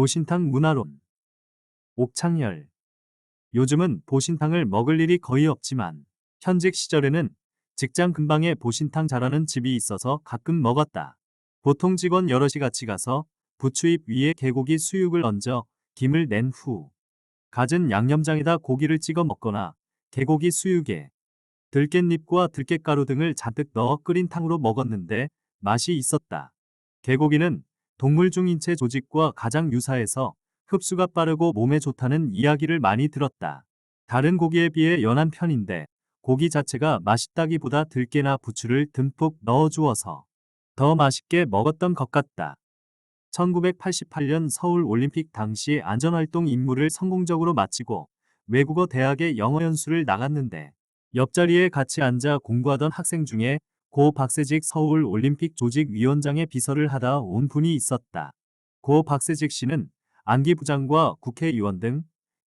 보신탕 문화론. 옥창열. 요즘은 보신탕을 먹을 일이 거의 없지만 현직 시절에는 직장 근방에 보신탕 잘하는 집이 있어서 가끔 먹었다. 보통 직원 여럿이 같이 가서 부추잎 위에 개고기 수육을 얹어 김을 낸 후 갖은 양념장에다 고기를 찍어 먹거나 개고기 수육에 들깻잎과 들깨가루 등을 잔뜩 넣어 끓인 탕으로 먹었는데 맛이 있었다. 개고기는 동물 중 인체 조직과 가장 유사해서 흡수가 빠르고 몸에 좋다는 이야기를 많이 들었다. 다른 고기에 비해 연한 편인데 고기 자체가 맛있다기보다 들깨나 부추를 듬뿍 넣어주어서 더 맛있게 먹었던 것 같다. 1988년 서울올림픽 당시 안전활동 임무를 성공적으로 마치고 외국어 대학에 영어 연수를 나갔는데 옆자리에 같이 앉아 공부하던 학생 중에 고 박세직 서울올림픽 조직위원장의 비서를 하다 온 분이 있었다. 고 박세직 씨는 안기 부장과 국회의원 등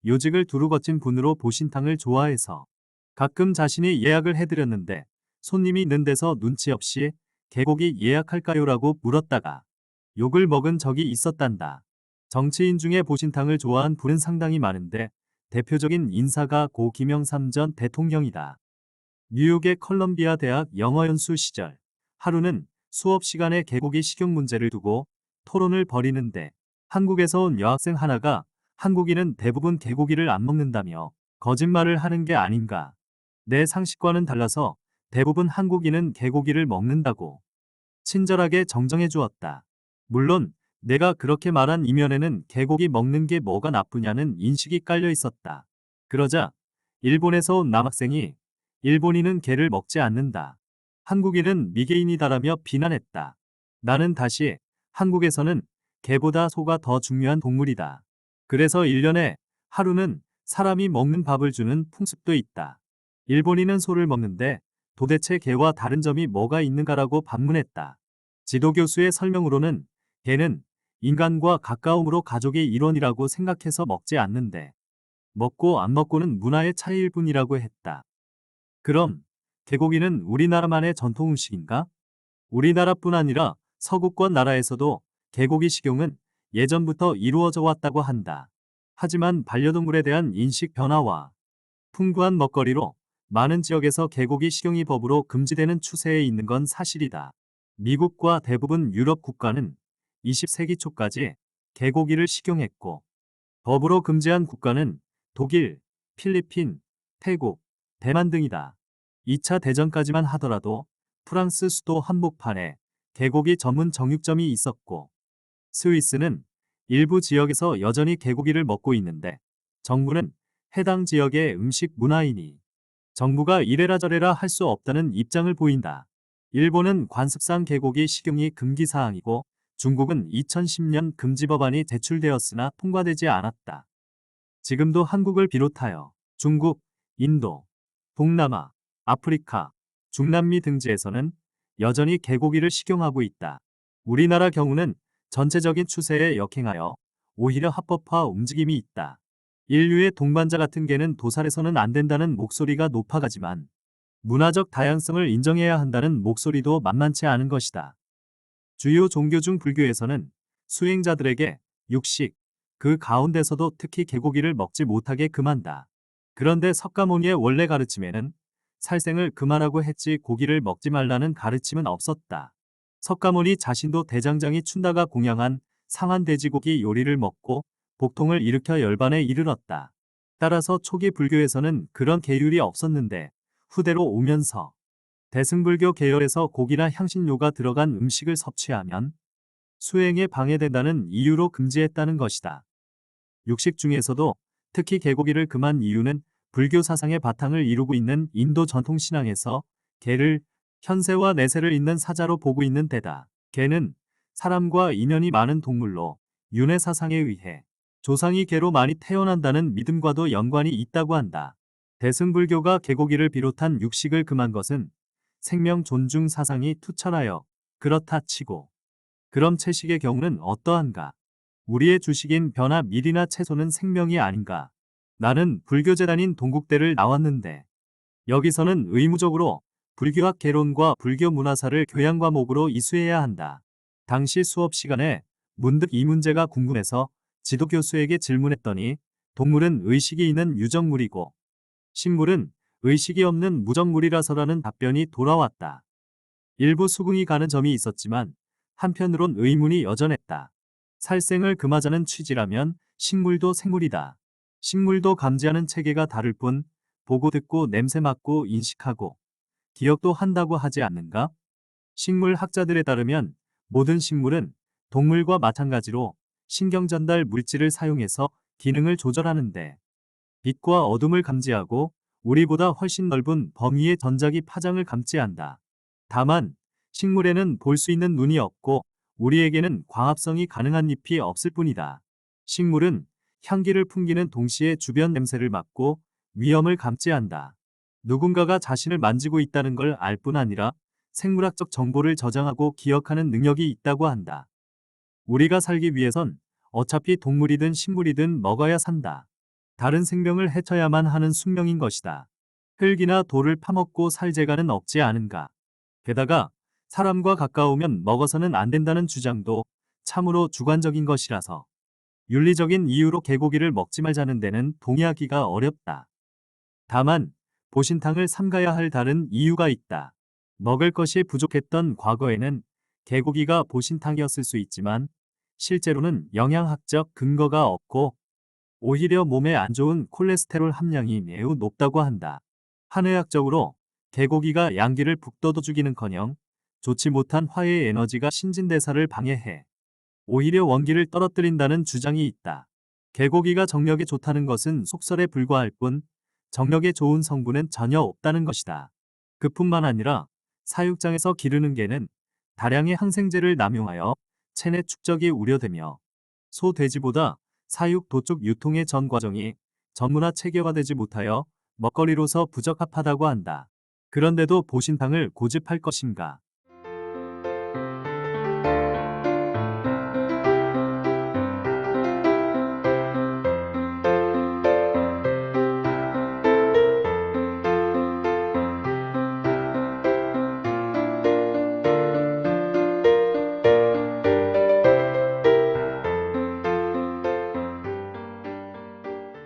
요직을 두루 거친 분으로 보신탕을 좋아해서 가끔 자신이 예약을 해드렸는데 손님이 있는 데서 눈치 없이 개고기 예약할까요라고 물었다가 욕을 먹은 적이 있었단다. 정치인 중에 보신탕을 좋아한 분은 상당히 많은데 대표적인 인사가 고 김영삼 전 대통령이다. 뉴욕의 컬럼비아 대학 영어 연수 시절 하루는 수업 시간에 개고기 식용 문제를 두고 토론을 벌이는데 한국에서 온 여학생 하나가 한국인은 대부분 개고기를 안 먹는다며 거짓말을 하는 게 아닌가. 내 상식과는 달라서 대부분 한국인은 개고기를 먹는다고 친절하게 정정해 주었다. 물론 내가 그렇게 말한 이면에는 개고기 먹는 게 뭐가 나쁘냐는 인식이 깔려 있었다. 그러자 일본에서 온 남학생이 일본인은 개를 먹지 않는다. 한국인은 미개인이다라며 비난했다. 나는 다시 한국에서는 개보다 소가 더 중요한 동물이다. 그래서 1년에 하루는 사람이 먹는 밥을 주는 풍습도 있다. 일본인은 소를 먹는데 도대체 개와 다른 점이 뭐가 있는가라고 반문했다. 지도교수의 설명으로는 개는 인간과 가까움으로 가족의 일원이라고 생각해서 먹지 않는데 먹고 안 먹고는 문화의 차이일 뿐이라고 했다. 그럼 개고기는 우리나라만의 전통 음식인가? 우리나라뿐 아니라 서구권 나라에서도 개고기 식용은 예전부터 이루어져 왔다고 한다. 하지만 반려동물에 대한 인식 변화와 풍부한 먹거리로 많은 지역에서 개고기 식용이 법으로 금지되는 추세에 있는 건 사실이다. 미국과 대부분 유럽 국가는 20세기 초까지 개고기를 식용했고 법으로 금지한 국가는 독일, 필리핀, 태국, 대만 등이다. 2차 대전까지만 하더라도 프랑스 수도 한복판에 개고기 전문 정육점이 있었고 스위스는 일부 지역에서 여전히 개고기를 먹고 있는데 정부는 해당 지역의 음식 문화이니 정부가 이래라 저래라 할 수 없다는 입장을 보인다. 일본은 관습상 개고기 식용이 금기사항이고 중국은 2010년 금지법안이 제출되었으나 통과되지 않았다. 지금도 한국을 비롯하여 중국, 인도, 동남아, 아프리카, 중남미 등지에서는 여전히 개고기를 식용하고 있다. 우리나라 경우는 전체적인 추세에 역행하여 오히려 합법화 움직임이 있다. 인류의 동반자 같은 개는 도살해서는 안 된다는 목소리가 높아가지만 문화적 다양성을 인정해야 한다는 목소리도 만만치 않은 것이다. 주요 종교 중 불교에서는 수행자들에게 육식, 그 가운데서도 특히 개고기를 먹지 못하게 금한다. 그런데 석가모니의 원래 가르침에는 살생을 금하라고 했지 고기를 먹지 말라는 가르침은 없었다. 석가모니 자신도 대장장이 춘다가 공양한 상한 돼지고기 요리를 먹고 복통을 일으켜 열반에 이르렀다. 따라서 초기 불교에서는 그런 계율이 없었는데 후대로 오면서 대승불교 계열에서 고기나 향신료가 들어간 음식을 섭취하면 수행에 방해된다는 이유로 금지했다는 것이다. 육식 중에서도 특히 개고기를 금한 이유는 불교 사상의 바탕을 이루고 있는 인도 전통신앙에서 개를 현세와 내세를 잇는 사자로 보고 있는 데다 개는 사람과 인연이 많은 동물로 윤회 사상에 의해 조상이 개로 많이 태어난다는 믿음과도 연관이 있다고 한다. 대승불교가 개고기를 비롯한 육식을 금한 것은 생명 존중 사상이 투철하여 그렇다 치고 그럼 채식의 경우는 어떠한가? 우리의 주식인 벼나 밀이나 채소는 생명이 아닌가? 나는 불교재단인 동국대를 나왔는데 여기서는 의무적으로 불교학 개론과 불교 문화사를 교양 과목으로 이수해야 한다. 당시 수업 시간에 문득 이 문제가 궁금해서 지도 교수에게 질문했더니 동물은 의식이 있는 유정물이고 식물은 의식이 없는 무정물이라서라는 답변이 돌아왔다. 일부 수긍이 가는 점이 있었지만 한편으론 의문이 여전했다. 살생을 금하자는 취지라면 식물도 생물이다. 식물도 감지하는 체계가 다를 뿐 보고 듣고 냄새 맡고 인식하고 기억도 한다고 하지 않는가? 식물학자들에 따르면 모든 식물은 동물과 마찬가지로 신경전달 물질을 사용해서 기능을 조절하는데 빛과 어둠을 감지하고 우리보다 훨씬 넓은 범위의 전자기 파장을 감지한다. 다만 식물에는 볼 수 있는 눈이 없고 우리에게는 광합성이 가능한 잎이 없을 뿐이다. 식물은 향기를 풍기는 동시에 주변 냄새를 맡고 위험을 감지한다. 누군가가 자신을 만지고 있다는 걸 알 뿐 아니라 생물학적 정보를 저장하고 기억하는 능력이 있다고 한다. 우리가 살기 위해선 어차피 동물이든 식물이든 먹어야 산다. 다른 생명을 해쳐야만 하는 숙명인 것이다. 흙이나 돌을 파먹고 살 재간은 없지 않은가. 게다가 사람과 가까우면 먹어서는 안 된다는 주장도 참으로 주관적인 것이라서 윤리적인 이유로 개고기를 먹지 말자는 데는 동의하기가 어렵다. 다만 보신탕을 삼가야 할 다른 이유가 있다. 먹을 것이 부족했던 과거에는 개고기가 보신탕이었을 수 있지만 실제로는 영양학적 근거가 없고 오히려 몸에 안 좋은 콜레스테롤 함량이 매우 높다고 한다. 한의학적으로 개고기가 양기를 북돋워 주기는커녕 좋지 못한 화의 에너지가 신진대사를 방해해 오히려 원기를 떨어뜨린다는 주장이 있다. 개고기가 정력에 좋다는 것은 속설에 불과할 뿐 정력에 좋은 성분은 전혀 없다는 것이다. 그뿐만 아니라 사육장에서 기르는 개는 다량의 항생제를 남용하여 체내 축적이 우려되며 소, 돼지보다 사육, 도축, 유통의 전 과정이 전문화 체계화되지 못하여 먹거리로서 부적합하다고 한다. 그런데도 보신탕을 고집할 것인가?